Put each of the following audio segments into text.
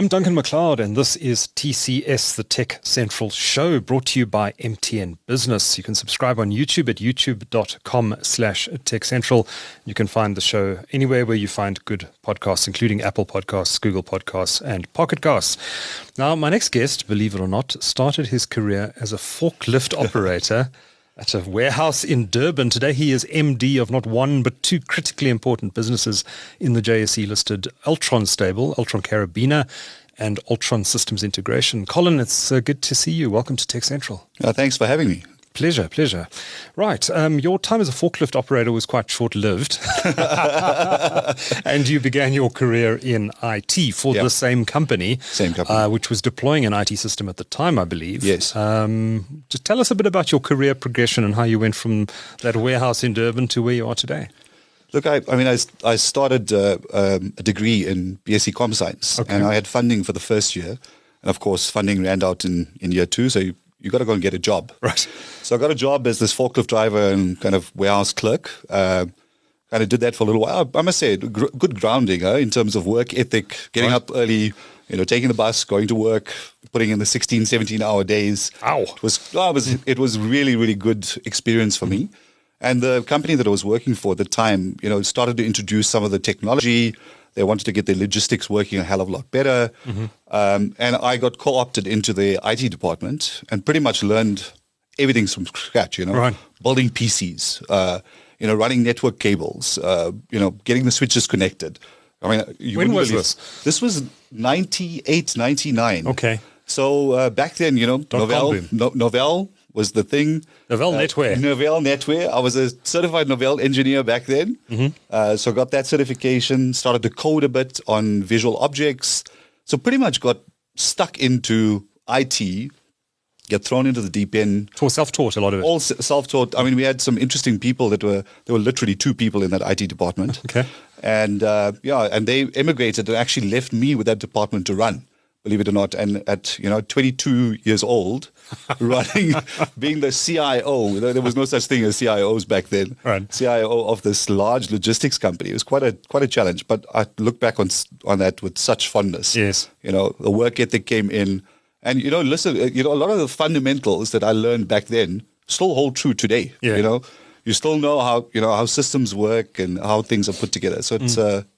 I'm Duncan McLeod, and this is TCS, the TechCentral Show, brought to you by MTN Business. You can subscribe on YouTube at youtube.com/TechCentral. You can find the show anywhere where you find good podcasts, including Apple Podcasts, Google Podcasts, and Pocket Casts. Now, my next guest, believe it or not, started his career as a forklift operator at a warehouse in Durban. Today, he is MD of not one, but two critically important businesses in the JSE-listed Altron stable, Altron Karabina and Altron Systems Integration. Collin, it's good to see you. Welcome to TechCentral. Thanks for having me. Pleasure. Right. Your time as a forklift operator was quite short-lived. And you began your career in IT for the same company. Which was deploying an IT system at the time, I believe. Yes. Just tell us a bit about your career progression and how you went from that warehouse in Durban to where you are today. Look, I started a degree in BSc Comp Science, and I had funding for the first year. And of course, funding ran out in year two, so you got to go and get a job. Right. So I got a job as this forklift driver and kind of warehouse clerk. Kind of did that for a little while. I must say, good grounding in terms of work ethic, getting up early, taking the bus, going to work, putting in the 16, 17-hour days. Ow. It was really, really good experience for me. And the company that I was working for at the time, started to introduce some of the technology. They wanted to get their logistics working a hell of a lot better. And I got co-opted into the IT department and pretty much learned everything from scratch, building PCs, running network cables, getting the switches connected. I mean, when was this? This was 98, 99. Okay. So back then, Novell was the thing. Novell NetWare. I was a certified Novell engineer back then. So got that certification, started to code a bit on visual objects. So pretty much got stuck into IT, get thrown into the deep end. So self-taught, a lot of it. All self-taught. I mean, we had some interesting people there were literally two people in that IT department. Okay. And and they immigrated and actually left me with that department to run, believe it or not. And at 22 years old, being the CIO, there was no such thing as CIOs back then. Right. CIO of this large logistics company. It was quite a challenge, but I look back on that with such fondness. Yes. The work ethic came in, and listen, a lot of the fundamentals that I learned back then still hold true today. Yeah. You still know how systems work and how things are put together. So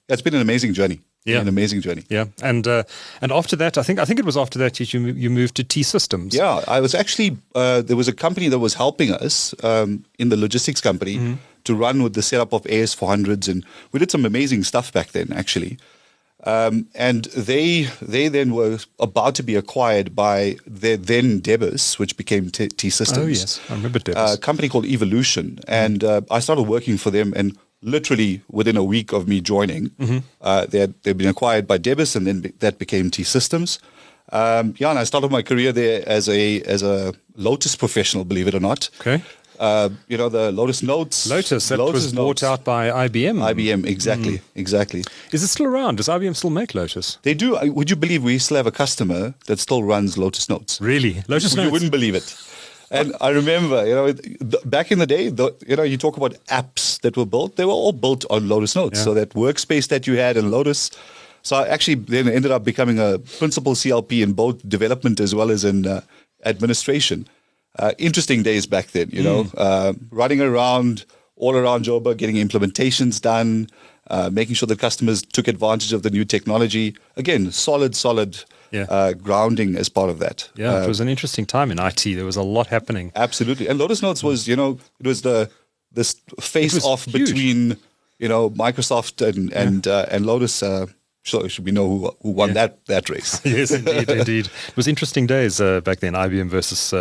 it's been an amazing journey. Yeah. An amazing journey. Yeah. And after that, I think it was after that you moved to T Systems. Yeah, I was actually, there was a company that was helping us in the logistics company to run with the setup of AS400s. And we did some amazing stuff back then, actually. And they then were about to be acquired by their then Debus, which became T Systems. Oh, yes. I remember Debus. A company called Evolution. And I started working for them, and literally within a week of me joining, they'd been acquired by Debus, and then that became T Systems. And I started my career there as a Lotus professional, believe it or not. Okay. The Lotus Notes. Lotus was bought out by IBM. IBM, exactly. Is it still around? Does IBM still make Lotus? They do. Would you believe we still have a customer that still runs Lotus Notes? Really? Lotus Notes? You wouldn't believe it. And I remember, back in the day, you talk about apps that were built, they were all built on Lotus Notes. Yeah. So that workspace that you had in Lotus. So I actually then ended up becoming a principal CLP in both development as well as in administration. Interesting days back then, running around, all around Joburg, getting implementations done, making sure that customers took advantage of the new technology. Again, solid grounding as part of that. Yeah, it was an interesting time in IT. There was a lot happening. Absolutely. And Lotus Notes was, it was this face-off between, Microsoft and Lotus. So should we know who won that race? Yes, indeed. It was interesting days back then, IBM versus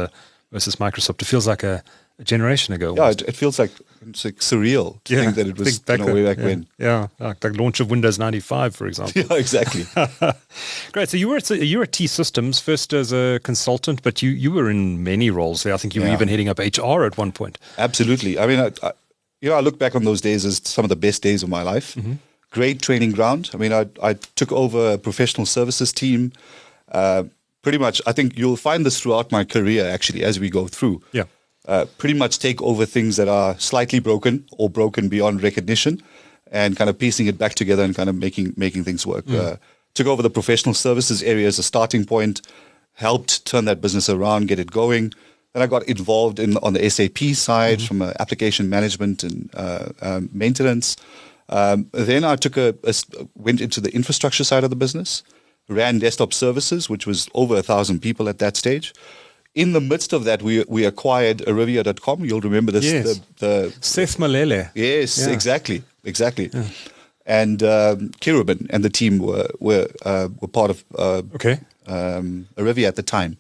Microsoft. It feels like a generation ago. Yeah, it feels like it's like surreal to think that it was way back when. Yeah, like the launch of Windows 95, for example. Yeah, exactly. Great. So you were at T Systems first as a consultant, but you were in many roles there. I think you were even heading up HR at one point. Absolutely. I mean, I look back on those days as some of the best days of my life. Great training ground. I mean, I took over a professional services team. Pretty much, I think you'll find this throughout my career, actually, as we go through. Yeah. Pretty much take over things that are slightly broken or broken beyond recognition and kind of piecing it back together and kind of making things work. took over the professional services area as a starting point, helped turn that business around, get it going. Then I got involved on the SAP side from application management and maintenance. Then I went into the infrastructure side of the business, ran desktop services, which was over 1,000 people at that stage. In the midst of that, we acquired Arivia.com. You'll remember this. Yes. The Seth Malele. Yes, Yeah. exactly. Yeah. And Karabina and the team were part of Arivia at the time.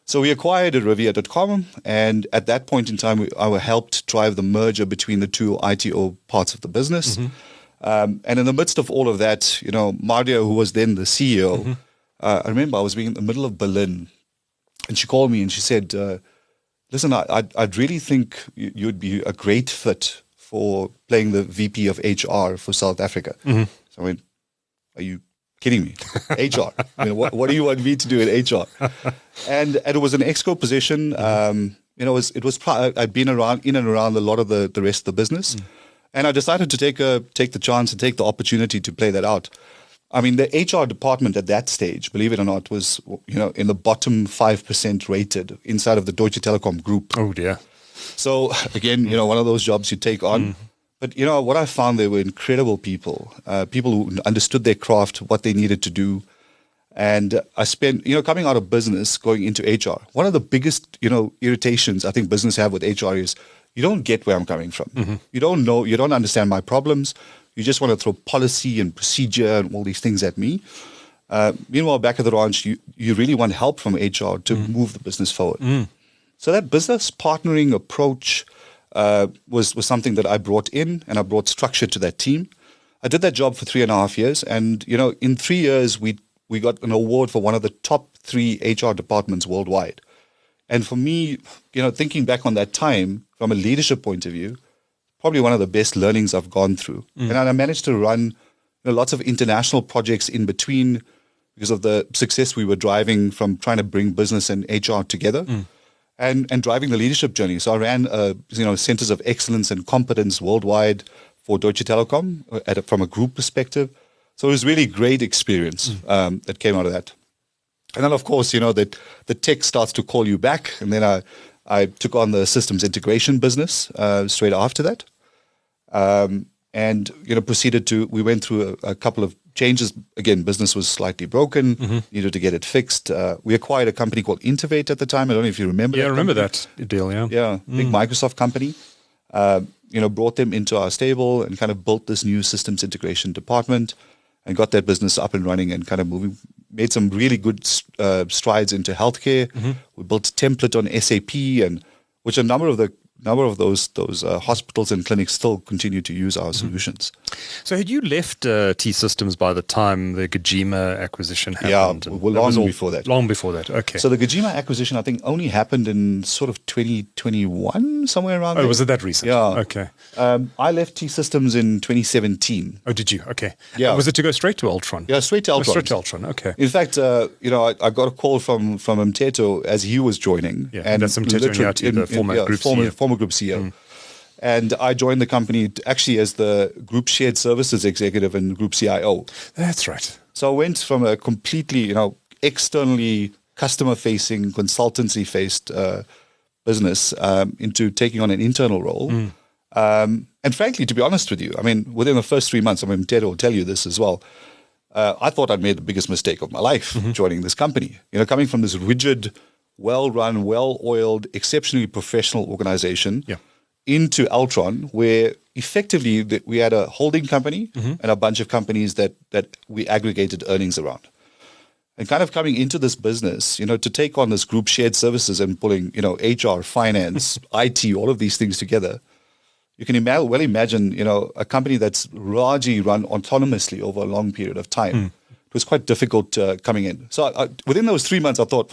So we acquired Arivia.com, and at that point in time, I helped drive the merger between the two ITO parts of the business. And in the midst of all of that, Mardia, who was then the CEO, I remember I was being in the middle of Berlin, and she called me and she said, listen, I'd really think you'd be a great fit for playing the VP of HR for South Africa. So I went, are you kidding me? HR. What do you want me to do in HR? And it was an exco position. I'd been in and around a lot of the rest of the business. And I decided to take the chance and take the opportunity to play that out. I mean, the HR department at that stage, believe it or not, was in the bottom 5% rated inside of the Deutsche Telekom group. Oh dear. So again, one of those jobs you take on. But what I found, they were incredible people, people who understood their craft, what they needed to do. And I spent, coming out of business, going into HR. One of the biggest, irritations I think business have with HR is you don't get where I'm coming from. You don't know, you don't understand my problems. You just want to throw policy and procedure and all these things at me. Meanwhile, back at the ranch, you really want help from HR to move the business forward. So that business partnering approach was something that I brought in, and I brought structure to that team. I did that job for 3.5 years, and in 3 years we got an award for one of the top 3 HR departments worldwide. And for me, thinking back on that time from a leadership point of view, probably one of the best learnings I've gone through. And I managed to run lots of international projects in between because of the success we were driving from trying to bring business and HR together. And driving the leadership journey. So I ran, centers of excellence and competence worldwide for Deutsche Telekom from a group perspective. So it was really great experience that came out of that. And then, of course, that the tech starts to call you back. And then I took on the systems integration business straight after that. And we went through a couple of changes. Again, business was slightly broken, needed to get it fixed. We acquired a company called Intervate at the time. I don't know if you remember that. Yeah, I remember that deal, yeah. Yeah, big Microsoft company. Brought them into our stable and kind of built this new systems integration department and got that business up and running and kind of made some really good strides into healthcare. We built a template on SAP, and which a number of those hospitals and clinics still continue to use our solutions. So had you left T-Systems by the time the Gajima acquisition happened? Yeah, long before that. Long before that, okay. So the Gajima acquisition, I think, only happened in sort of 2021, somewhere around there. Oh, was it that recent? Yeah. Okay. I left T-Systems in 2017. Oh, did you? Okay. Yeah. Was it to go straight to Altron? Yeah, straight to Altron. Straight to Altron, okay. In fact, I got a call from Mteto as he was joining. Yeah, and that's Mteto Nyati, the former group CEO. Former group CEO. And I joined the company actually as the group shared services executive and group CIO. That's right. So I went from a completely, externally customer-facing, consultancy-faced business into taking on an internal role. And frankly, to be honest with you, I mean, within the first 3 months, Mteto will tell you this as well, I thought I'd made the biggest mistake of my life joining this company. Coming from this rigid, well-run, well-oiled, exceptionally professional organization into Altron, where effectively we had a holding company and a bunch of companies that we aggregated earnings around. And kind of coming into this business, to take on this group shared services and pulling, HR, finance, IT, all of these things together, you can well imagine, a company that's largely run autonomously over a long period of time. It was quite difficult coming in. So within those 3 months, I thought,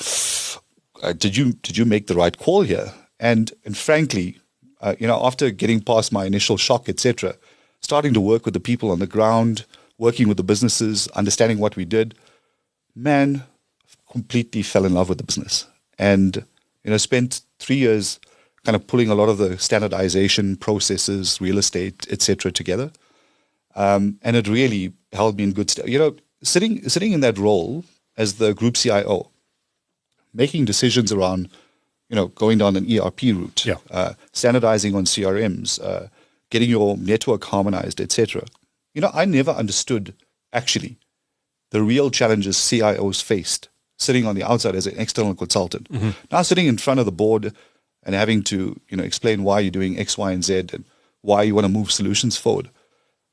did you make the right call here? And frankly, after getting past my initial shock, etc., starting to work with the people on the ground, working with the businesses, understanding what we did, man, completely fell in love with the business. And, spent 3 years kind of pulling a lot of the standardization processes, real estate, etc., together. And it really held me in good stead. sitting in that role as the group CIO, making decisions around, going down an ERP route, standardizing on CRMs, getting your network harmonized, etc. I never understood actually the real challenges CIOs faced sitting on the outside as an external consultant. Now sitting in front of the board and having to, explain why you're doing X, Y, and Z and why you want to move solutions forward.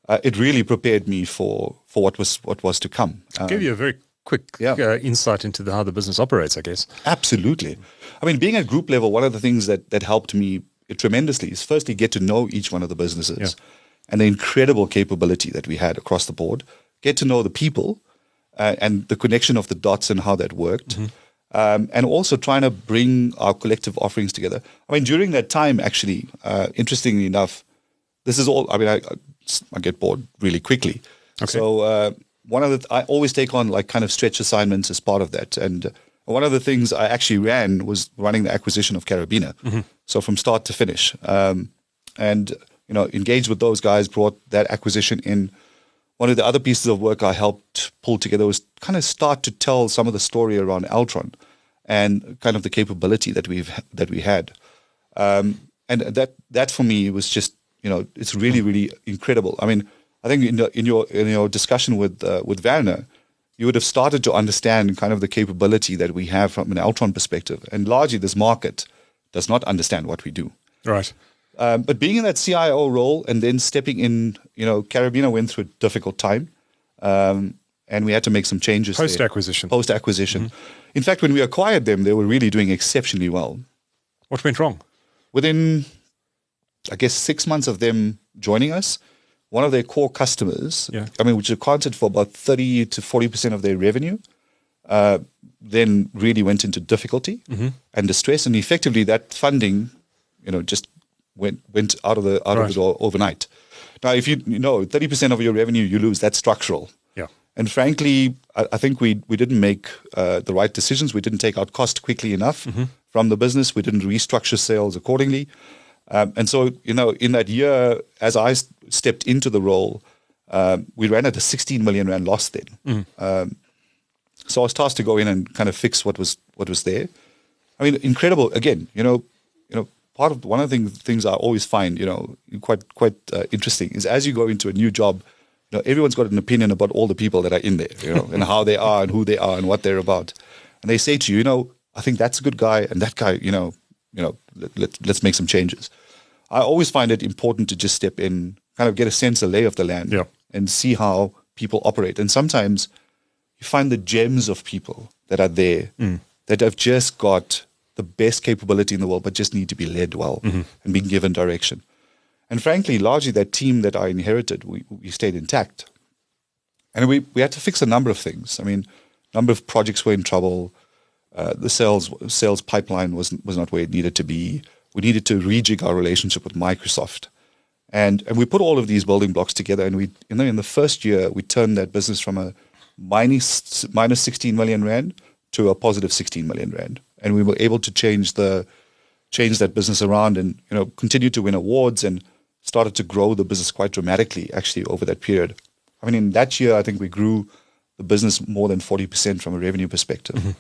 It really prepared me for what was to come. Give you a very quick insight into how the business operates, I guess. Absolutely. I mean, being at group level, one of the things that helped me tremendously is firstly get to know each one of the businesses and the incredible capability that we had across the board, get to know the people and the connection of the dots and how that worked. And also trying to bring our collective offerings together. I mean, during that time, actually, interestingly enough, this is all, I get bored really quickly. Okay. So I always take on like kind of stretch assignments as part of that. And one of the things I actually ran was running the acquisition of Karabina. So from start to finish. And engaged with those guys, brought that acquisition in. One of the other pieces of work I helped pull together was kind of start to tell some of the story around Altron and kind of the capability that we had. And that for me was just, it's really, really incredible. I mean, I think in your discussion with Werner, you would have started to understand kind of the capability that we have from an Altron perspective. And largely this market does not understand what we do. Right. But being in that CIO role and then stepping in, Karabina went through a difficult time. And we had to make some changes. Post-acquisition. In fact, when we acquired them, they were really doing exceptionally well. What went wrong? Within, I guess, 6 months of them joining us, one of their core customers, which accounted for about 30 to 40% of their revenue, then really went into difficulty and distress. And effectively that funding, just went out of the door overnight. Now, if 30% of your revenue you lose, that's structural. Yeah. And frankly, I think we didn't make the right decisions. We didn't take out cost quickly enough from the business. We didn't restructure sales accordingly. And so, in that year, as I stepped into the role, we ran at a 16 million rand loss then. So I was tasked to go in and kind of fix what was there. I mean, incredible. Again, one of the things I always find, quite interesting is as you go into a new job, everyone's got an opinion about all the people that are in there, and how they are and who they are and what they're about. And they say to you, I think that's a good guy and that guy, let's make some changes. I always find it important to just step in, kind of get a sense, a lay of the land and see how people operate. And sometimes you find the gems of people that are there that have just got the best capability in the world, but just need to be led well and being given direction. And frankly, largely that team that I inherited, we stayed intact. And we had to fix a number of things. I mean, a number of projects were in trouble. The sales pipeline was not where it needed to be. We needed to rejig our relationship with Microsoft. And we put all of these building blocks together. And we, in the first year, we turned that business from a minus 16 million rand to a positive 16 million rand. And we were able to change that business around and, continue to win awards and started to grow the business quite dramatically actually over that period. I mean, in that year, I think we grew the business more than 40% from a revenue perspective.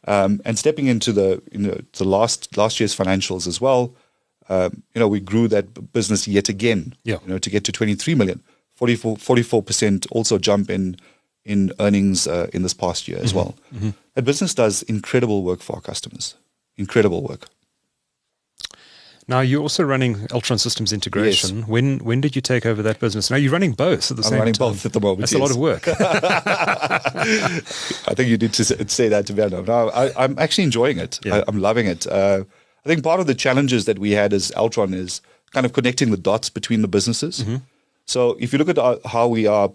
And stepping into the last year's financials as well, we grew that business yet again, to get to 23 million, 44% also jump in earnings in this past year as well. That business does incredible work for our customers. Incredible work. Now, you're also running Altron Systems Integration. Yes. When did you take over that business? Now, you're running both at the same time. I'm running both at the moment. That's a lot of work. I think you need to say that to Werner. No, I'm actually enjoying it. Yeah. I'm loving it. I think part of the challenges that we had as Altron is kind of connecting the dots between the businesses. So if you look at how we are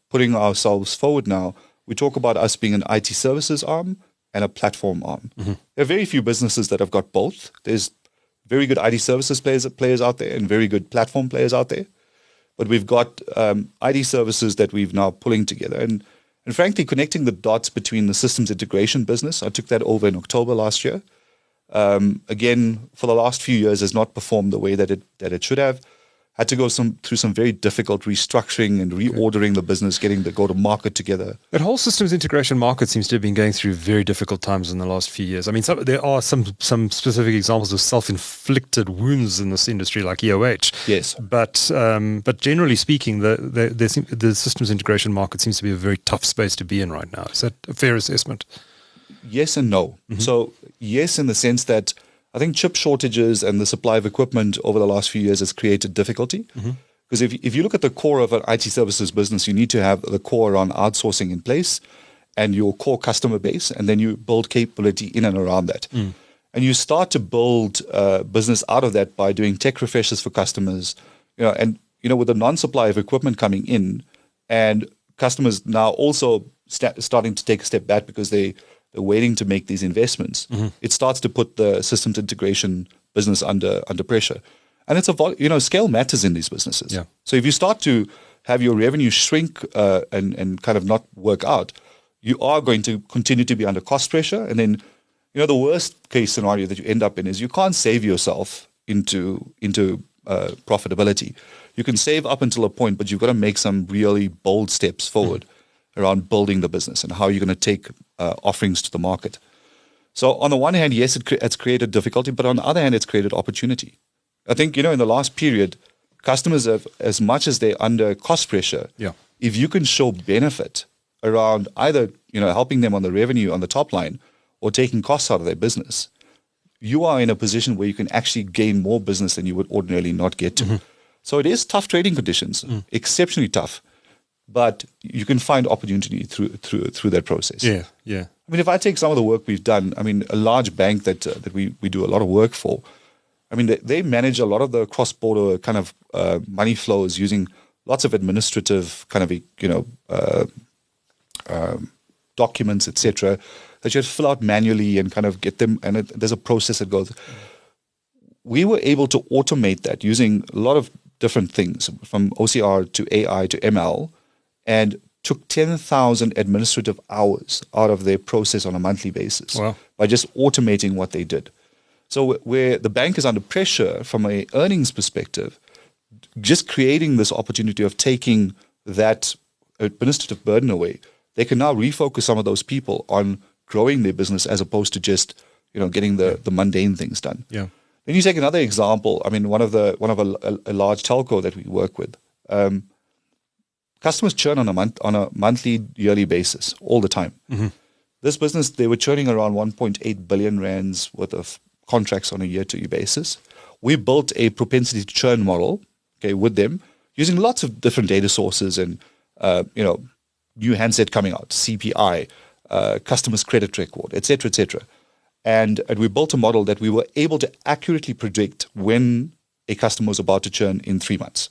putting ourselves forward now, we talk about us being an IT services arm and a platform arm. There are very few businesses that have got both. There's very good IT services players out there and very good platform players out there. But we've got IT services that we've now pulling together. And frankly, connecting the dots between the systems integration business, I took that over in October last year. Again, for the last few years has not performed the way that it should have. had to go through some very difficult restructuring and reordering the business, getting the go-to-market together. That whole systems integration market seems to have been going through very difficult times in the last few years. I mean, there are some specific examples of self-inflicted wounds in this industry, like EOH. Yes. But generally speaking, the systems integration market seems to be a very tough space to be in right now. Is that a fair assessment? Yes and no. So yes, in the sense that I think chip shortages and the supply of equipment over the last few years has created difficulty. Because if you look at the core of an IT services business, you need to have the core around outsourcing in place and your core customer base, and then you build capability in and around that. And you start to build business out of that by doing tech refreshes for customers, with the non-supply of equipment coming in, and customers now also starting to take a step back because they're waiting to make these investments. It starts to put the systems integration business under pressure. And it's scale matters in these businesses. Yeah. So if you start to have your revenue shrink and kind of not work out, you are going to continue to be under cost pressure. And then, the worst case scenario that you end up in is you can't save yourself into profitability. You can save up until a point, but you've got to make some really bold steps forward around building the business and how you're going to take offerings to the market. So on the one hand, yes, it's created difficulty, but on the other hand, it's created opportunity. I think, in the last period, customers have, as much as they're under cost pressure, if you can show benefit around either, helping them on the revenue on the top line or taking costs out of their business, you are in a position where you can actually gain more business than you would ordinarily not get to. So it is tough trading conditions, exceptionally tough. But you can find opportunity through that process. Yeah. I mean, if I take some of the work we've done, I mean, a large bank that we do a lot of work for, I mean, they manage a lot of the cross-border kind of money flows using lots of administrative kind of, documents, etc., that you have to fill out manually and kind of get them, and there's a process that goes. We were able to automate that using a lot of different things, from OCR to AI to ML, and took 10,000 administrative hours out of their process on a monthly basis by just automating what they did. So where the bank is under pressure from an earnings perspective, just creating this opportunity of taking that administrative burden away, they can now refocus some of those people on growing their business as opposed to just getting the mundane things done. Yeah. Then you take another example. I mean, one of a large telco that we work with. Customers churn on a monthly, yearly basis all the time. This business, they were churning around 1.8 billion rands worth of contracts on a year-to-year basis. We built a propensity to churn model, with them using lots of different data sources and new handset coming out, CPI, customer's credit record, etc., etc. And we built a model that we were able to accurately predict when a customer was about to churn in 3 months.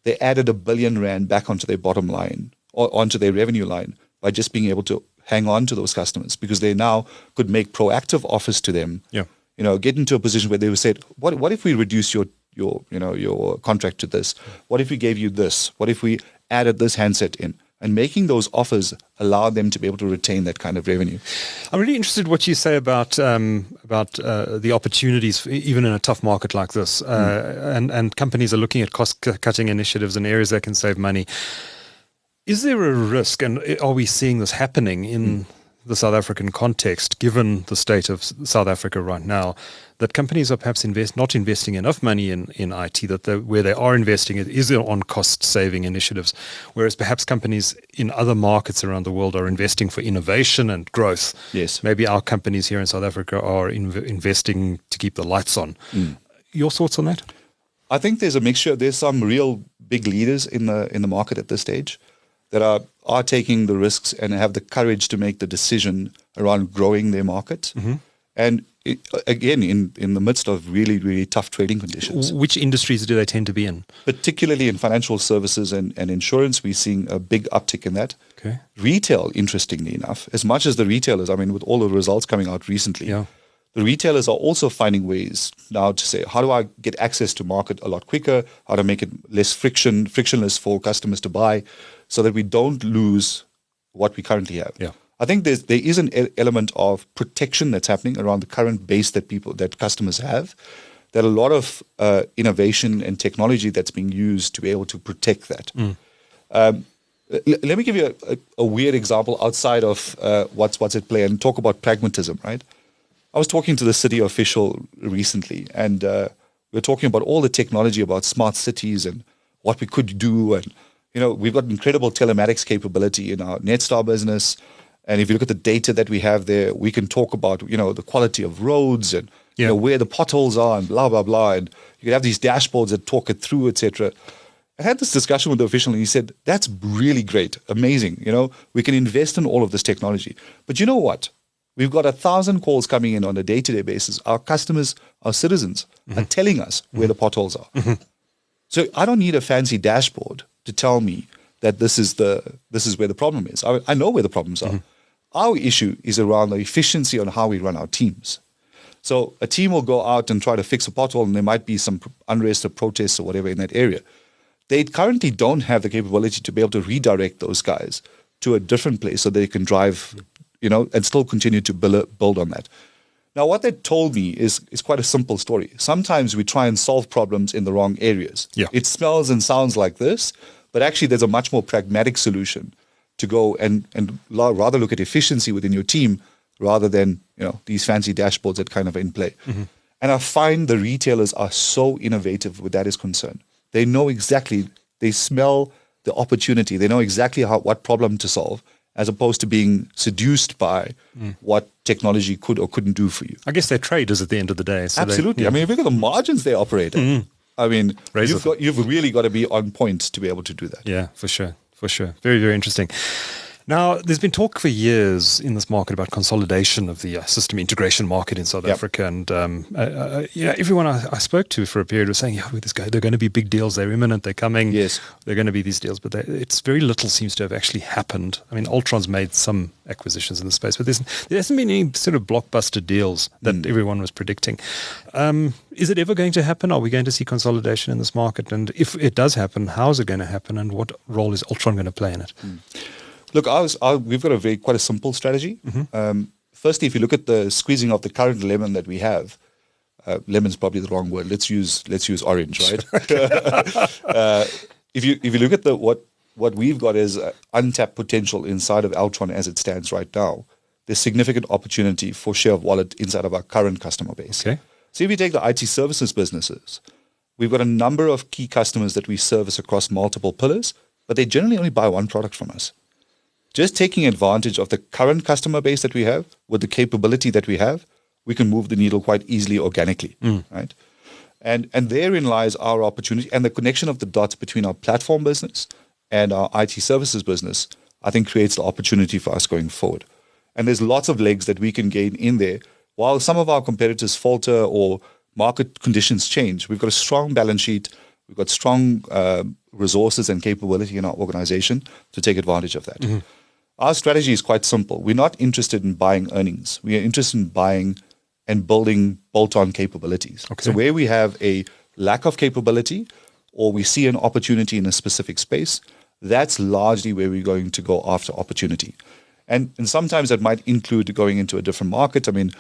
They added 1 billion rand back onto their bottom line or onto their revenue line by just being able to hang on to those customers, because they now could make proactive offers to them. Get into a position where they would say, what if we reduce your contract to this? What if we gave you this? What if we added this handset in? And making those offers allow them to be able to retain that kind of revenue. I'm really interested in what you say about the opportunities, even in a tough market like this. And companies are looking at cost-cutting initiatives and areas that can save money. Is there a risk, and are we seeing this happening in the South African context, given the state of South Africa right now, that companies are perhaps not investing enough money in IT, that where they are investing it is on cost-saving initiatives, whereas perhaps companies in other markets around the world are investing for innovation and growth. Yes. Maybe our companies here in South Africa are investing to keep the lights on. Your thoughts on that? I think there's a mixture. There's some real big leaders in the market at this stage that are taking the risks and have the courage to make the decision around growing their market. And again, in the midst of really, really tough trading conditions. Which industries do they tend to be in? Particularly in financial services and insurance, we're seeing a big uptick in that. Okay. Retail, interestingly enough, as much as the retailers, I mean, with all the results coming out recently, the retailers are also finding ways now to say, how do I get access to market a lot quicker? How to make it less frictionless for customers to buy, so that we don't lose what we currently have. I think there is an element of protection that's happening around the current base that customers have, there are a lot of innovation and technology that's being used to be able to protect that. Let me give you a weird example outside of what's at play and talk about pragmatism, right? I was talking to the city official recently, and we were talking about all the technology about smart cities and what we could do. And, we've got incredible telematics capability in our Netstar business. And if you look at the data that we have there, we can talk about, the quality of roads and, where the potholes are and blah, blah, blah. And you can have these dashboards that talk it through, etc. I had this discussion with the official, and he said, that's really great, amazing. We can invest in all of this technology. But you know what? We've got 1,000 calls coming in on a day-to-day basis. Our customers, our citizens are telling us where the potholes are. So I don't need a fancy dashboard to tell me that this is where the problem is. I know where the problems are. Our issue is around the efficiency on how we run our teams. So a team will go out and try to fix a pothole, and there might be some unrest or protests or whatever in that area. They currently don't have the capability to be able to redirect those guys to a different place so they can drive, and still continue to build on that. Now, what they told me is quite a simple story. Sometimes we try and solve problems in the wrong areas. Yeah. It smells and sounds like this, but actually there's a much more pragmatic solution to go and rather look at efficiency within your team rather than, these fancy dashboards that kind of are in play. And I find the retailers are so innovative with that is concerned. They know exactly, they smell the opportunity. They know exactly what problem to solve, as opposed to being seduced by what technology could or couldn't do for you. I guess they're traders at the end of the day. So absolutely. I mean, if you look at the margins they operate at, I mean, Razor. you've really got to be on point to be able to do that. Yeah, for sure. Very, very interesting. Now, there's been talk for years in this market about consolidation of the system integration market in South Africa. And everyone I spoke to for a period was saying, with this guy, they're going to be big deals. They're imminent. They're coming. Yes. They're going to be these deals. But it's very little seems to have actually happened. I mean, Altron's made some acquisitions in the space, but there hasn't been any sort of blockbuster deals that everyone was predicting. Is it ever going to happen? Are we going to see consolidation in this market? And if it does happen, how is it going to happen? And what role is Altron going to play in it? Look, we've got quite a simple strategy. Firstly, if you look at the squeezing of the current lemon that we have, lemon's probably the wrong word. Let's use orange, right? If you look at what we've got is untapped potential inside of Altron as it stands right now. There's significant opportunity for share of wallet inside of our current customer base. Okay. So if you take the IT services businesses, we've got a number of key customers that we service across multiple pillars, but they generally only buy one product from us. Just taking advantage of the current customer base that we have with the capability that we have, we can move the needle quite easily organically, right? And therein lies our opportunity, and the connection of the dots between our platform business and our IT services business, I think creates the opportunity for us going forward. And there's lots of legs that we can gain in there. While some of our competitors falter or market conditions change, we've got a strong balance sheet, we've got strong resources and capability in our organization to take advantage of that. Our strategy is quite simple. We're not interested in buying earnings. We are interested in buying and building bolt-on capabilities. Okay. So where we have a lack of capability or we see an opportunity in a specific space, that's largely where we're going to go after opportunity. And sometimes that might include going into a different market. I mean,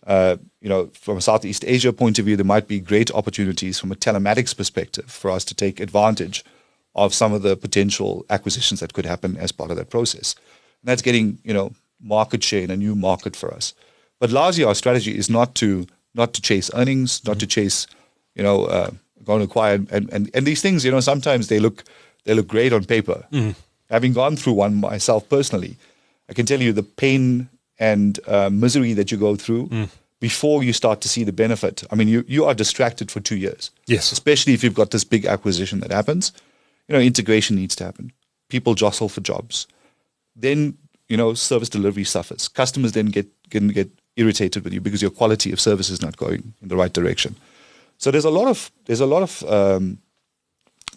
from a Southeast Asia point of view, there might be great opportunities from a telematics perspective for us to take advantage of some of the potential acquisitions that could happen as part of that process. And that's getting, market share in a new market for us. But largely our strategy is not to chase earnings, not to chase, go and acquire. And these things, sometimes they look great on paper. Having gone through one myself personally, I can tell you the pain and misery that you go through before you start to see the benefit. I mean, you are distracted for 2 years. Yes. Especially if you've got this big acquisition that happens. Integration needs to happen. People jostle for jobs. Then, service delivery suffers. Customers then can get irritated with you because your quality of service is not going in the right direction. So there's a lot of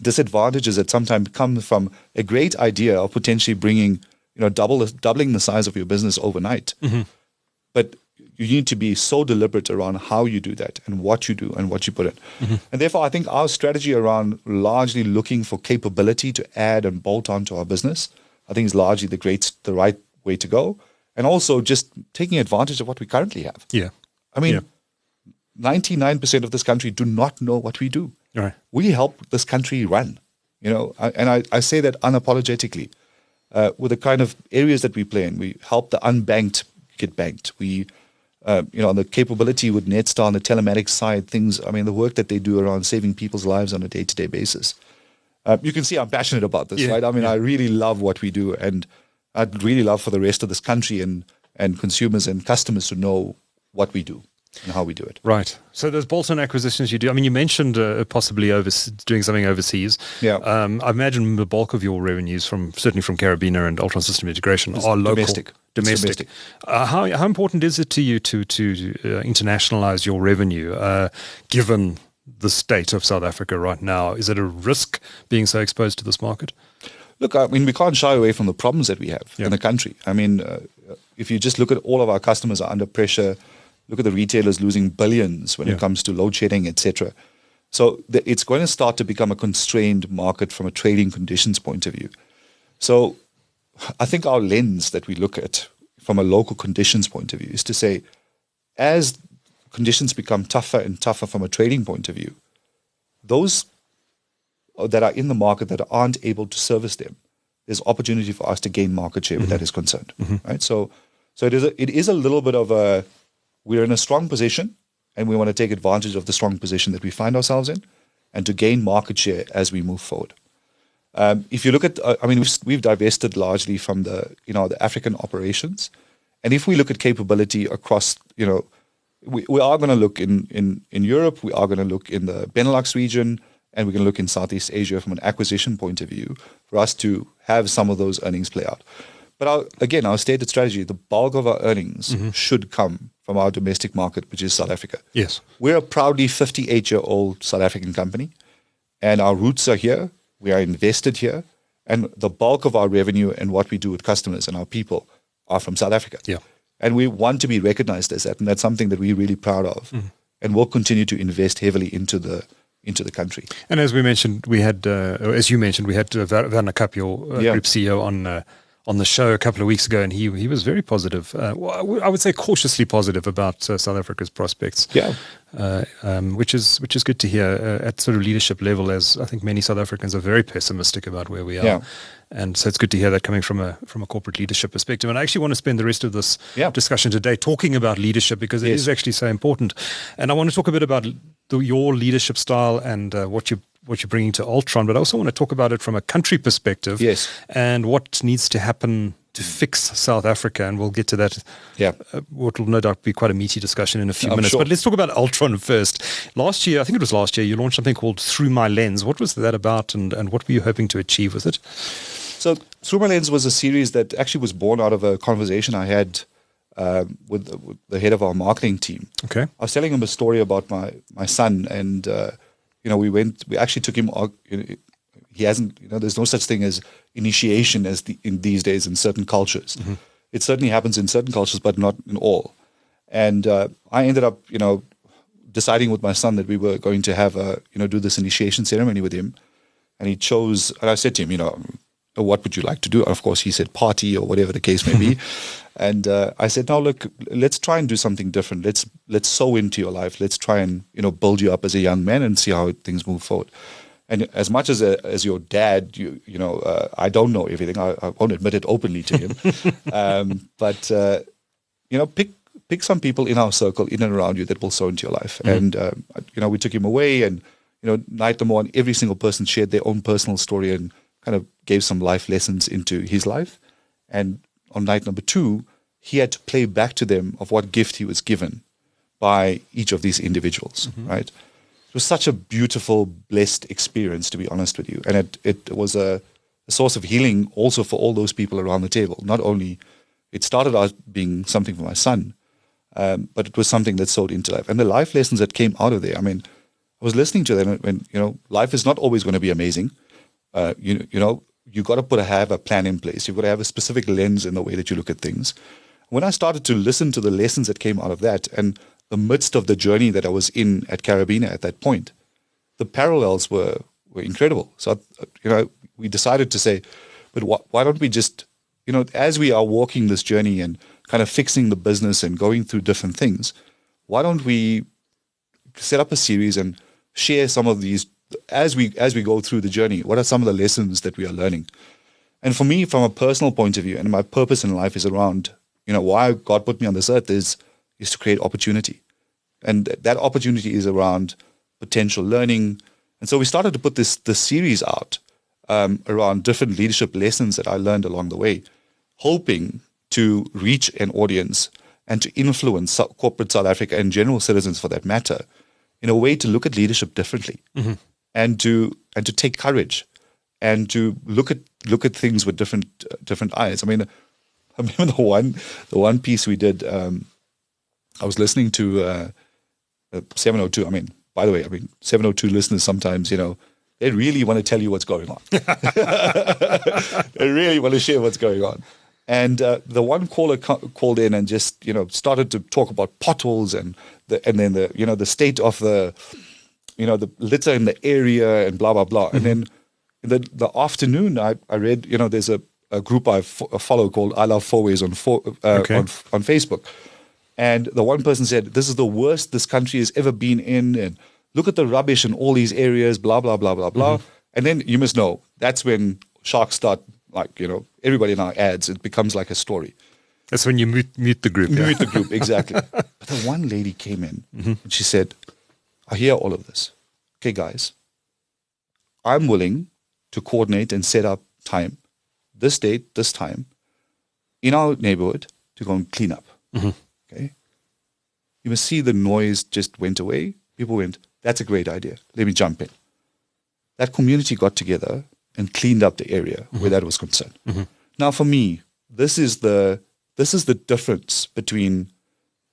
disadvantages that sometimes come from a great idea of potentially bringing, doubling the size of your business overnight. But you need to be so deliberate around how you do that and what you do and what you put in. And therefore, I think our strategy around largely looking for capability to add and bolt on to our business, I think is largely the right way to go. And also just taking advantage of what we currently have. Yeah. I mean, 99% of this country do not know what we do. Right. We help this country run, I say that unapologetically. With the kind of areas that we play in, we help the unbanked get banked. We, on the capability with Netstar on the telematics side, the work that they do around saving people's lives on a day-to-day basis. You can see I'm passionate about this, right? I really love what we do, and I'd really love for the rest of this country and consumers and customers to know what we do and how we do it. Right. So those bolt-on acquisitions you do, you mentioned possibly doing something overseas. Yeah. I imagine the bulk of your revenues, certainly from Karabina and Altron Systems Integration, are local. Domestic. How important is it to you to internationalize your revenue, given the state of South Africa right now? Is it a risk being so exposed to this market? Look, we can't shy away from the problems that we have in the country. If you just look at all of our customers are under pressure. Look at the retailers losing billions when it comes to load shedding, etc. So it's going to start to become a constrained market from a trading conditions point of view. So I think our lens that we look at from a local conditions point of view is to say, as conditions become tougher and tougher from a trading point of view, those that are in the market that aren't able to service them, there's opportunity for us to gain market share where that is concerned, right? So it is a little bit of a, we're in a strong position and we want to take advantage of the strong position that we find ourselves in and to gain market share as we move forward. If you look at, we've divested largely from the African operations. And if we look at capability across, we are going to look in Europe, we are going to look in the Benelux region, and we're going to look in Southeast Asia from an acquisition point of view for us to have some of those earnings play out. But our stated strategy, the bulk of our earnings should come from our domestic market, which is South Africa. Yes. We're a proudly 58-year-old South African company, and our roots are here. We are invested here, and the bulk of our revenue and what we do with customers and our people are from South Africa. Yeah. And we want to be recognized as that, and that's something that we're really proud of, and we'll continue to invest heavily into the country. And as we mentioned, we had, as you mentioned, we had Werner Kapp, your group CEO, on the show a couple of weeks ago, and he was very positive. I would say cautiously positive about South Africa's prospects. Yeah, which is good to hear at sort of leadership level, as I think many South Africans are very pessimistic about where we are. Yeah. And so it's good to hear that coming from a corporate leadership perspective. And I actually want to spend the rest of this discussion today talking about leadership, because it is actually so important. And I want to talk a bit about your leadership style and what you're bringing to Altron, but I also want to talk about it from a country perspective. Yes. And what needs to happen to fix South Africa, and we'll get to that. Yeah. What will no doubt be quite a meaty discussion in a few minutes. Sure. But let's talk about Altron first. Last year, you launched something called Through My Lens. What was that about, and what were you hoping to achieve with it? So Through My Lens was a series that actually was born out of a conversation I had with the head of our marketing team. Okay. I was telling him a story about my son, and we actually took him. He hasn't. There's no such thing as initiation in these days in certain cultures. It certainly happens in certain cultures, but not in all. And I ended up, deciding with my son that we were going to have do this initiation ceremony with him. And he chose. And I said to him, what would you like to do? And of course, he said party or whatever the case may be. And I said, no, look, let's try and do something different. Let's sow into your life. Let's try and build you up as a young man and see how things move forward. And as much as your dad, I don't know everything. I won't admit it openly to him. But pick some people in our circle, in and around you, that will sow into your life. And we took him away, and night number one, every single person shared their own personal story and kind of gave some life lessons into his life. And on night number two, he had to play back to them of what gift he was given by each of these individuals, right? It was such a beautiful, blessed experience, to be honest with you. And it was a source of healing also for all those people around the table. Not only, it started out being something for my son, but it was something that sowed into life. And the life lessons that came out of there, I was listening to them when, life is not always going to be amazing. You got to have a plan in place. You've got to have a specific lens in the way that you look at things. When I started to listen to the lessons that came out of that, and the midst of the journey that I was in at Karabina at that point, the parallels were incredible. So, we decided to say, but why don't we just, as we are walking this journey and kind of fixing the business and going through different things, why don't we set up a series and share some of these as we go through the journey. What are some of the lessons that we are learning? And for me, from a personal point of view, and my purpose in life is around, why God put me on this earth is to create opportunity. And that opportunity is around potential learning. And so we started to put this series out around different leadership lessons that I learned along the way, hoping to reach an audience and to influence corporate South Africa and general citizens for that matter in a way to look at leadership differently and to take courage and to look at things with different eyes. I mean, I remember the one piece we did. I was listening to 702. I mean, by the way, 702 listeners sometimes, they really want to tell you what's going on. They really want to share what's going on. And the one caller called in and just started to talk about potholes and then the state of the litter in the area and blah blah blah. And then in the afternoon, I read there's a group I follow called I Love Fourways on Facebook, and the one person said, "This is the worst this country has ever been in, and look at the rubbish in all these areas, blah blah blah blah blah." And then you must know that's when sharks start. Everybody now ads, it becomes like a story. That's when you mute the group. Mute the group, exactly. But the one lady came in and she said, I hear all of this. Okay, guys, I'm willing to coordinate and set up time, this date, this time, in our neighborhood to go and clean up. Okay? You must see the noise just went away. People went, that's a great idea. Let me jump in. That community got together and cleaned up the area where that was concerned. Now, for me, this is the difference between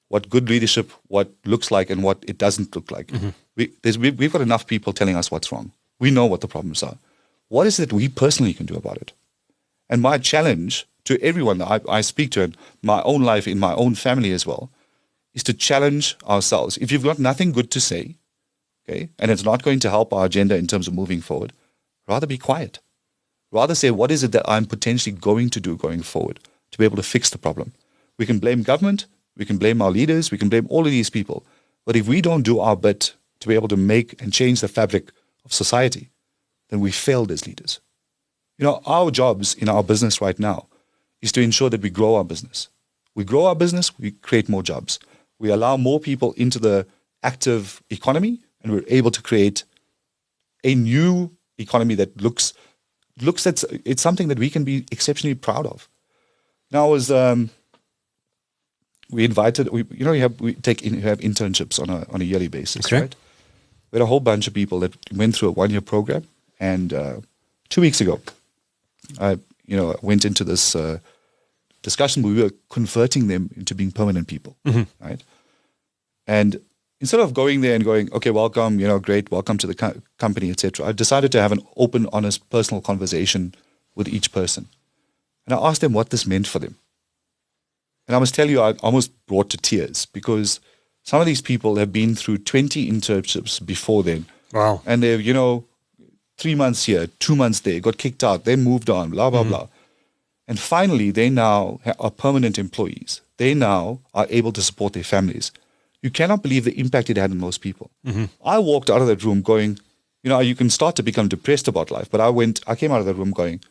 what good leadership, what looks like, and what it doesn't look like. We've got enough people telling us what's wrong. We know what the problems are. What is it we personally can do about it? And my challenge to everyone that I speak to in my own life, in my own family as well, is to challenge ourselves. If you've got nothing good to say, okay, and it's not going to help our agenda in terms of moving forward, rather be quiet. Rather say, what is it that I'm potentially going to do going forward to be able to fix the problem? We can blame government, we can blame our leaders, we can blame all of these people. But if we don't do our bit to be able to make and change the fabric of society, then we failed as leaders. Our jobs in our business right now is to ensure that we grow our business. We grow our business, we create more jobs. We allow more people into the active economy, and we're able to create a new economy that looks at it's something that we can be exceptionally proud of. Now, we have internships on a yearly basis, right? We had a whole bunch of people that went through a 1-year program, and 2 weeks ago, I went into this discussion where we were converting them into being permanent people, right? And instead of going there and going, okay, welcome, great, welcome to the company, etc., I decided to have an open, honest, personal conversation with each person. And I asked them what this meant for them. And I must tell you, I almost brought to tears because some of these people have been through 20 internships before then. Wow. And they've, 3 months here, 2 months there, got kicked out, they moved on, blah, blah, blah. And finally, they now are permanent employees. They now are able to support their families. You cannot believe the impact it had on most people. I walked out of that room going, you can start to become depressed about life, but I came out of that room going,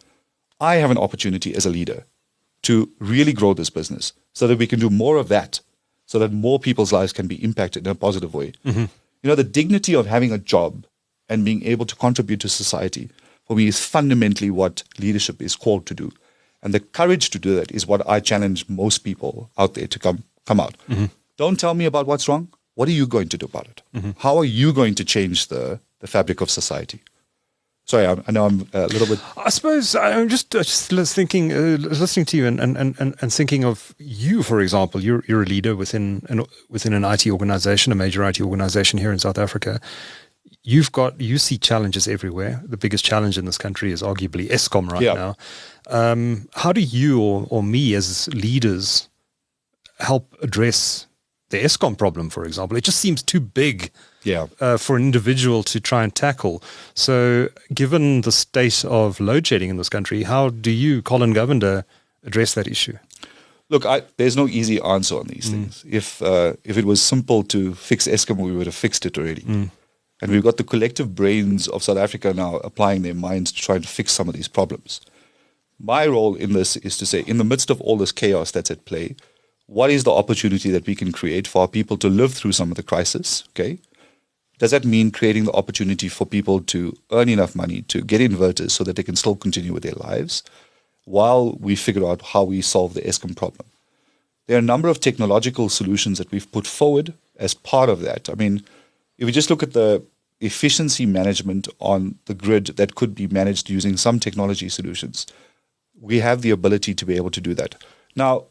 I have an opportunity as a leader to really grow this business so that we can do more of that, so that more people's lives can be impacted in a positive way. The dignity of having a job and being able to contribute to society, for me, is fundamentally what leadership is called to do. And the courage to do that is what I challenge most people out there to come out. Don't tell me about what's wrong. What are you going to do about it? How are you going to change the fabric of society? Sorry, I know I'm a little bit... I suppose I'm just thinking, listening to you and thinking of you, for example. You're a leader within an IT organization, a major IT organization here in South Africa. You see challenges everywhere. The biggest challenge in this country is arguably Eskom right now. How do you or me as leaders help address the Eskom problem, for example? It just seems too big for an individual to try and tackle. So given the state of load shedding in this country, how do you, Collin Govender, address that issue? Look, there's no easy answer on these things. If it was simple to fix Eskom, we would have fixed it already. And we've got the collective brains of South Africa now applying their minds to try to fix some of these problems. My role in this is to say, in the midst of all this chaos that's at play, what is the opportunity that we can create for our people to live through some of the crisis? Okay, does that mean creating the opportunity for people to earn enough money to get inverters so that they can still continue with their lives while we figure out how we solve the Eskom problem? There are a number of technological solutions that we've put forward as part of that. I mean, if we just look at the efficiency management on the grid that could be managed using some technology solutions, we have the ability to be able to do that. Now,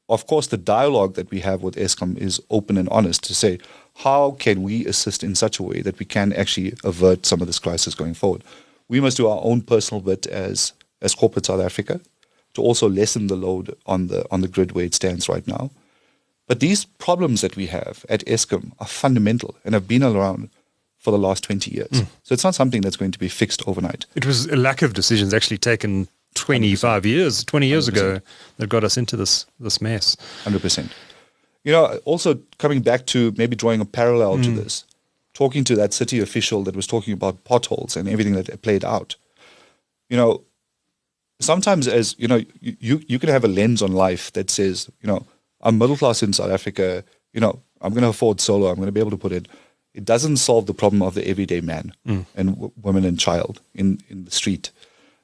of course, the dialogue that we have with Eskom is open and honest to say, how can we assist in such a way that we can actually avert some of this crisis going forward? We must do our own personal bit as corporate South Africa to also lessen the load on the grid where it stands right now. But these problems that we have at Eskom are fundamental and have been around for the last 20 years. So it's not something that's going to be fixed overnight. It was a lack of decisions actually taken 20 years ago that got us into this mess. 100%. Also coming back to maybe drawing a parallel to this, talking to that city official that was talking about potholes and everything that played out. Sometimes you can have a lens on life that says, I'm middle class in South Africa, I'm going to afford solar, I'm going to be able to put it. It doesn't solve the problem of the everyday man and woman and child in the street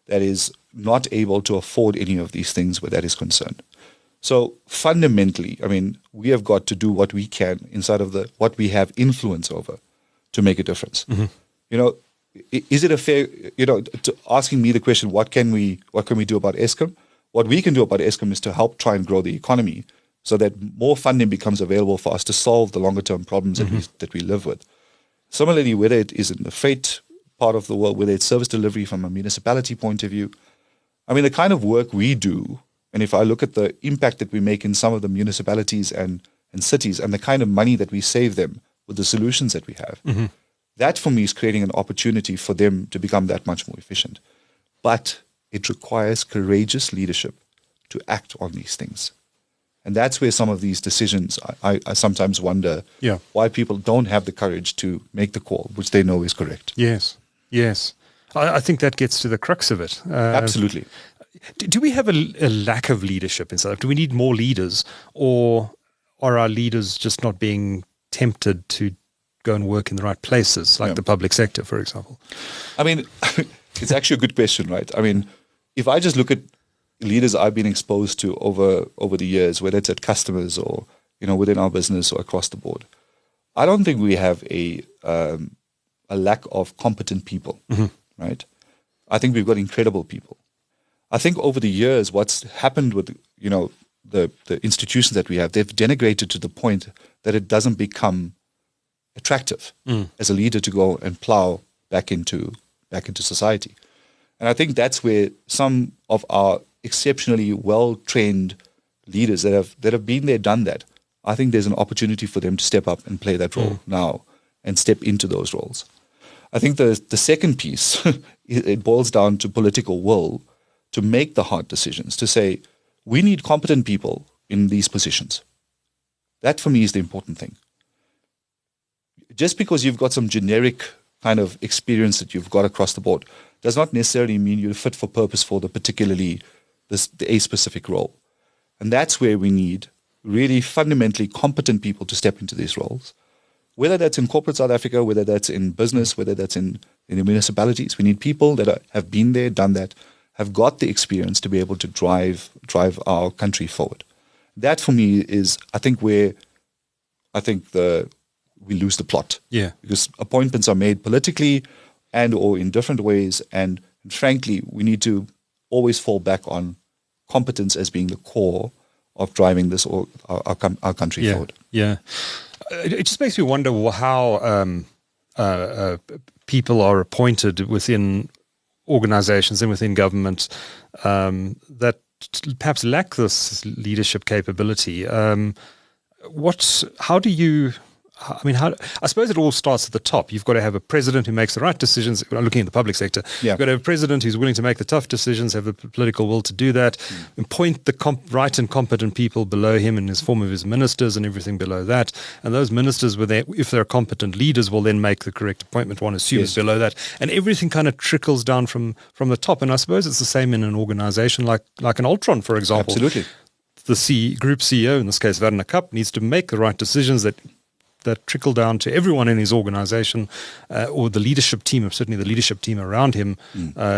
that is not able to afford any of these things where that is concerned. So fundamentally, I mean, we have got to do what we can inside of what we have influence over to make a difference. Is it a fair, to asking me the question, what can we do about Eskom? What we can do about Eskom is to help try and grow the economy so that more funding becomes available for us to solve the longer term problems that we live with. Similarly, whether it is in the freight part of the world, whether it's service delivery from a municipality point of view, I mean, the kind of work we do, and if I look at the impact that we make in some of the municipalities and cities and the kind of money that we save them with the solutions that we have, that for me is creating an opportunity for them to become that much more efficient. But it requires courageous leadership to act on these things. And that's where some of these decisions, I sometimes wonder why people don't have the courage to make the call, which they know is correct. Yes. I think that gets to the crux of it. Absolutely. Do we have a lack of leadership in South Africa? Do we need more leaders, or are our leaders just not being tempted to go and work in the right places, like the public sector, for example? I mean, it's actually a good question, right? I mean, if I just look at leaders I've been exposed to over the years, whether it's at customers or within our business or across the board, I don't think we have a lack of competent people, right? I think we've got incredible people. I think over the years, what's happened with the institutions that we have, they've denigrated to the point that it doesn't become attractive as a leader to go and plow back into society. And I think that's where some of our exceptionally well-trained leaders that have been there, done that, I think there's an opportunity for them to step up and play that role now and step into those roles. I think the second piece, it boils down to political will to make the hard decisions, to say, we need competent people in these positions. That for me is the important thing. Just because you've got some generic kind of experience that you've got across the board does not necessarily mean you're fit for purpose for a specific role. And that's where we need really fundamentally competent people to step into these roles. Whether that's in corporate South Africa, whether that's in business, whether that's in the municipalities, we need people that have been there, done that, have got the experience to be able to drive our country forward. That for me is, I think, where we lose the plot. Yeah. Because appointments are made politically and or in different ways, and frankly, we need to always fall back on competence as being the core of driving this or our country forward. Yeah. It just makes me wonder how people are appointed within organizations and within government that perhaps lack this leadership capability. How do you I mean, I suppose it all starts at the top. You've got to have a president who makes the right decisions. When I'm looking at the public sector, you've got to have a president who's willing to make the tough decisions, have the political will to do that, and point the right and competent people below him in his form of his ministers and everything below that. And those ministers, if they're competent leaders, will then make the correct appointment, one assumes, below that. And everything kind of trickles down from the top. And I suppose it's the same in an organization like an Altron, for example. Absolutely. The group CEO, in this case Werner Kapp, needs to make the right decisions that trickle down to everyone in his organization, or the leadership team, certainly the leadership team around him.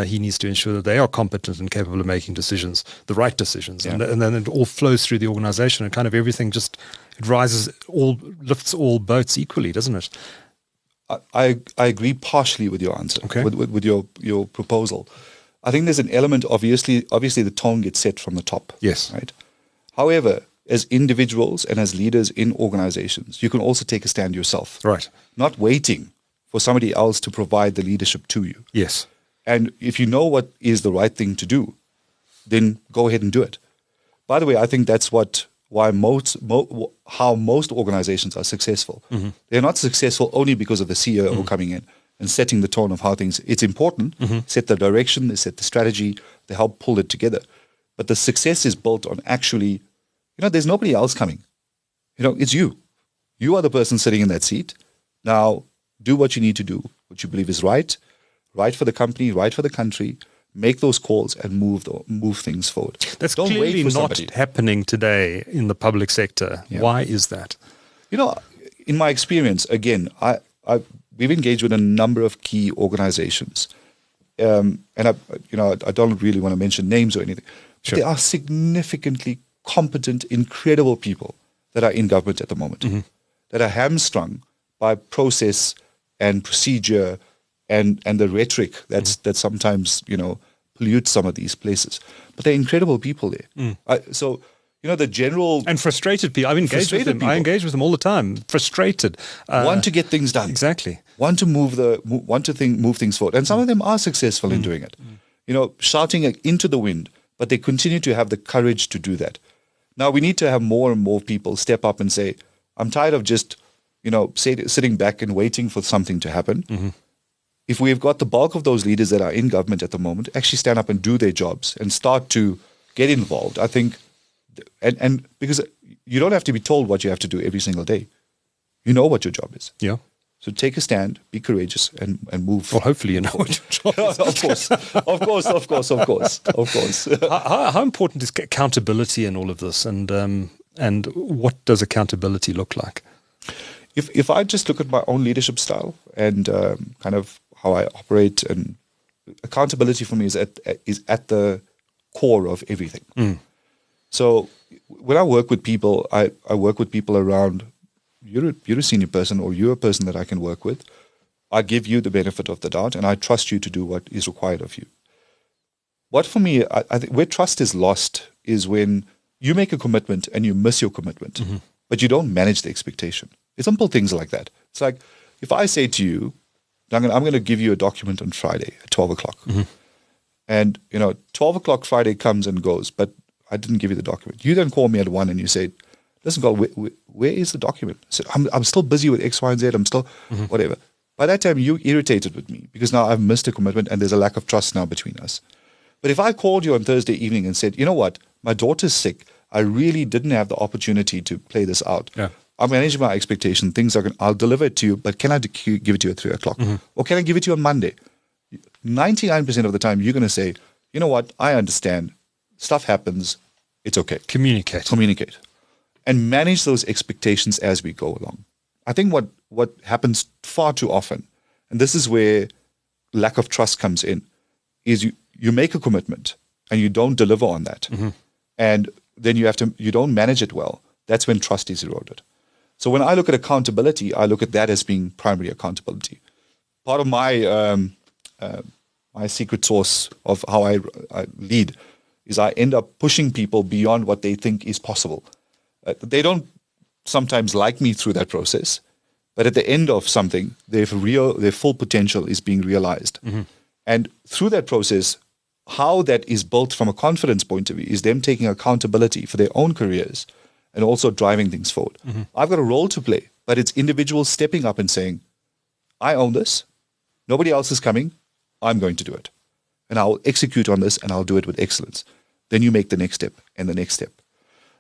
He needs to ensure that they are competent and capable of making decisions, the right decisions. And then it all flows through the organization, and kind of everything lifts all boats equally, doesn't it? I agree partially with your answer, with your proposal. I think there's an element, obviously the tone gets set from the top. Yes. Right. However, as individuals and as leaders in organizations, you can also take a stand yourself. Right. Not waiting for somebody else to provide the leadership to you. Yes. And if you know what is the right thing to do, then go ahead and do it. By the way, I think that's how most organizations are successful. They're not successful only because of the CEO coming in and setting the tone of how things. It's important, set the direction, they set the strategy, they help pull it together. But the success is built on actually, there's nobody else coming. It's you. You are the person sitting in that seat. Now, do what you need to do, what you believe is right for the company, right for the country. Make those calls and move things forward. That's clearly not happening today in the public sector. Yeah. Why is that? In my experience, again, we've engaged with a number of key organizations, and I don't really want to mention names or anything. Sure. There are significantly competent, incredible people that are in government at the moment that are hamstrung by process and procedure and the rhetoric that sometimes pollutes some of these places. But they're incredible people there. The general and frustrated people. I've engaged with them. I engage with them all the time. Frustrated, want to get things done. Exactly. Want to move things forward, and some of them are successful in doing it. Shouting into the wind. But they continue to have the courage to do that. Now, we need to have more and more people step up and say, I'm tired of just, sitting back and waiting for something to happen. If we've got the bulk of those leaders that are in government at the moment, actually stand up and do their jobs and start to get involved, I think, and because you don't have to be told what you have to do every single day. You know what your job is. Yeah. So take a stand, be courageous, and move. Well, hopefully you know what your job is. Of course. How important is accountability in all of this, and what does accountability look like? If I just look at my own leadership style and kind of how I operate, and accountability for me is at the core of everything. So when I work with people, I work with people around. You're a senior person, or you're a person that I can work with. I give you the benefit of the doubt, and I trust you to do what is required of you. What for me, I think where trust is lost is when you make a commitment and you miss your commitment, but you don't manage the expectation. It's simple things like that. It's like if I say to you, Duncan, I'm going to give you a document on Friday at 12 o'clock. And 12 o'clock Friday comes and goes, but I didn't give you the document. You then call me at 1 and you say, listen, God, where is the document? I said, I'm still busy with X, Y, and Z. I'm still whatever. By that time, you irritated with me because now I've missed a commitment and there's a lack of trust now between us. But if I called you on Thursday evening and said, you know what, my daughter's sick. I really didn't have the opportunity to play this out. Yeah. I'm managing my expectation. I'll deliver it to you, but can I give it to you at 3 o'clock? Or can I give it to you on Monday? 99% of the time, you're going to say, you know what, I understand. Stuff happens. It's okay. Communicate. And manage those expectations as we go along. I think what happens far too often, and this is where lack of trust comes in, is you make a commitment and you don't deliver on that. And then you don't manage it well. That's when trust is eroded. So when I look at accountability, I look at that as being primary accountability. Part of my my secret sauce of how I lead is I end up pushing people beyond what they think is possible. They don't sometimes like me through that process, but at the end of something, their full potential is being realized. And through that process, how that is built from a confidence point of view is them taking accountability for their own careers and also driving things forward. I've got a role to play, but it's individuals stepping up and saying, I own this. Nobody else is coming. I'm going to do it. And I'll execute on this and I'll do it with excellence. Then you make the next step and the next step.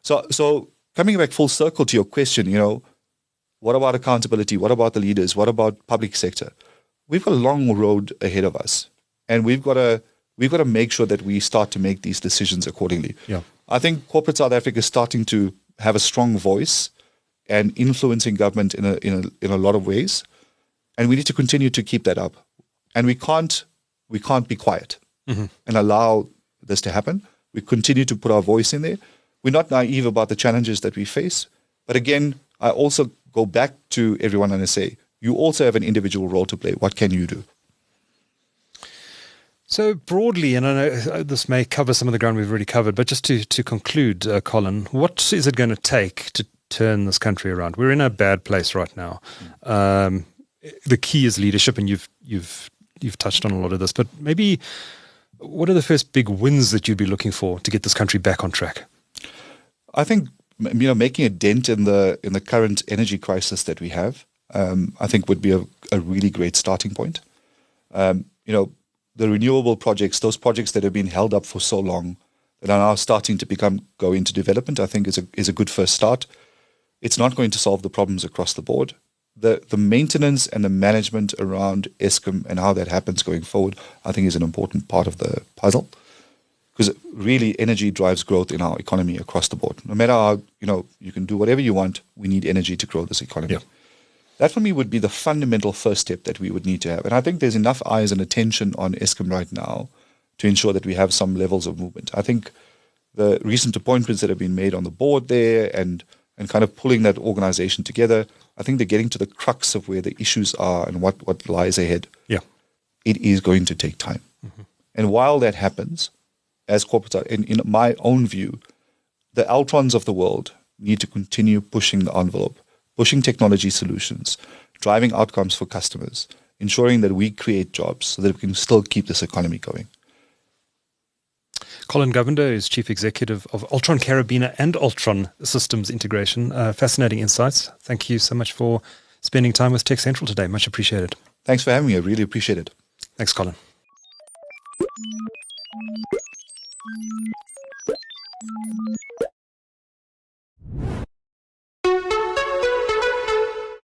So coming back full circle to your question, what about accountability? What about the leaders? What about public sector? We've got a long road ahead of us, and we've got to make sure that we start to make these decisions accordingly. Yeah. I think corporate South Africa is starting to have a strong voice and influencing government in a lot of ways, and we need to continue to keep that up. And we can't be quiet and allow this to happen. We continue to put our voice in there. We're not naive about the challenges that we face, but again, I also go back to everyone and I say, you also have an individual role to play. What can you do? So broadly, and I know this may cover some of the ground we've already covered, but just to conclude, Collin, what is it going to take to turn this country around? We're in a bad place right now. The key is leadership, and you've touched on a lot of this, but maybe what are the first big wins that you'd be looking for to get this country back on track? I think making a dent in the current energy crisis that we have, I think would be a really great starting point. The renewable projects, those projects that have been held up for so long, that are now starting to go into development, I think is a good first start. It's not going to solve the problems across the board. The maintenance and the management around Eskom and how that happens going forward, I think is an important part of the puzzle. Because really, energy drives growth in our economy across the board. No matter how, you can do whatever you want, we need energy to grow this economy. Yeah. That for me would be the fundamental first step that we would need to have. And I think there's enough eyes and attention on Eskom right now to ensure that we have some levels of movement. I think the recent appointments that have been made on the board there and kind of pulling that organization together, I think they're getting to the crux of where the issues are and what lies ahead. Yeah. It is going to take time. Mm-hmm. And while that happens, as corporate, in my own view, the Altrons of the world need to continue pushing the envelope, pushing technology solutions, driving outcomes for customers, ensuring that we create jobs so that we can still keep this economy going. Collin Govender is Chief Executive of Altron Karabina and Altron Systems Integration. Fascinating insights. Thank you so much for spending time with TechCentral today. Much appreciated. Thanks for having me. I really appreciate it. Thanks, Collin.